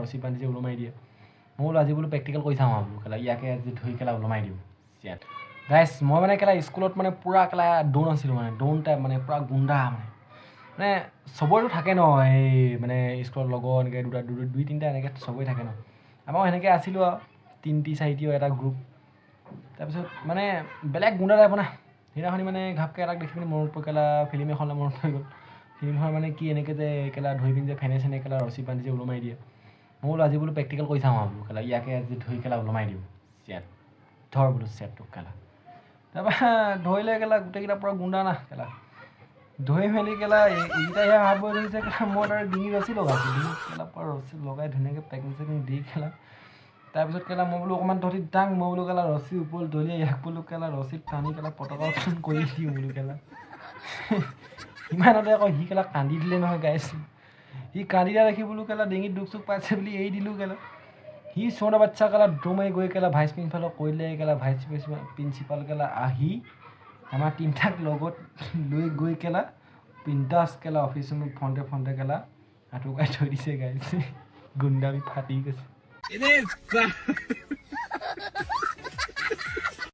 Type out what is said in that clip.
ৰছী বান্ধি যে ওলমাই দিয়ে মই বোলো আজি বোলো প্ৰেক্টিকেল কৰি চাওঁ বোলো কেলা ইয়াকে আজি ধৰি কেলা ওলমাই দিওঁ চিয়াত গাইছ মই মানে কেলা স্কুলত মানে পূৰা কেলা ডোন আছিলোঁ মানে ডোন টাইপ মানে পূৰা গুণ্ডা মানে চবৰেতো থাকে ন এই মানে স্কুলত লগৰ এনেকৈ দুই তিনিটা এনেকৈ চবৰে থাকে ন আমাৰো সেনেকৈ আছিলোঁ আৰু 3-4টি এটা গ্ৰুপ তাৰপিছত মানে বেলেগ গুণ্ডা টাইপ না সেইদিনাখনি মানে ঘাপকৈ এটাক দেখি পিনি মনত পৰি কেলা ফিল্ম এখনলৈ মনত পৰি গ'ল ফিল্মখন মানে কি এনেকৈ যে কেলা ধৰি পিনি যে ফেনে চেনে কেলা ৰছী বান্ধি যে ওলমাই দিয়ে মই বোলো আজি বোলো প্ৰেক্টিকেল কৰি চাওঁ বোলো কেলা ইয়াকে আজি ধৰি কেলা ওলমাই দিওঁ চেট ধৰ বোলো চেটটোক কেলা তাৰপৰা ধৰিলে কেলা গোটেইকেইটা পূৰা গুণ্ডা না কেলা ধৰি মেলি কেলা এইকেইটা ইয়াৰ হাত বৈ ধৰিছে কেলা মই তাৰ ডিঙি ৰছী লগাইছোঁ ডিঙিত কেলা পূৰা ৰছী লগাই ধুনীয়াকৈ পেকিং চেকিং দি কেলা তাৰপিছত কেলা মই বোলো অকণমান ধৰি দাং মই বোলো কেলা ৰছী ওপৰত দলিয়াই ইয়াক বোলো কেলা ৰছীত টানি কেলা পতাকা উত্তোলন কৰি দিওঁ বোলো কেলা ইমানতে আকৌ সি কেলা কান্দি দিলে নহয় গাইছ সি কান্দি দিয়া দেখি বোলো কেলা ডিঙিত দুখ চুখ পাইছে বুলি এৰি দিলোঁ কেলা সি ছোৱালী বাচ্চা কেলা দমাই গৈ কেলা ভাইচ প্ৰিন্সিপালক কৰিলে কেলা ভাইচ প্ৰিন্সিপাল কেলা আহি আমাৰ তিনিটাক লগত লৈ গৈ কেলা বিন্দাছ কেলা অফিচৰ ফ্ৰণ্টে কেলা আঁঠুকাই থৈ দিছে গাইছ গুণ্ডামি ফাটি গৈছে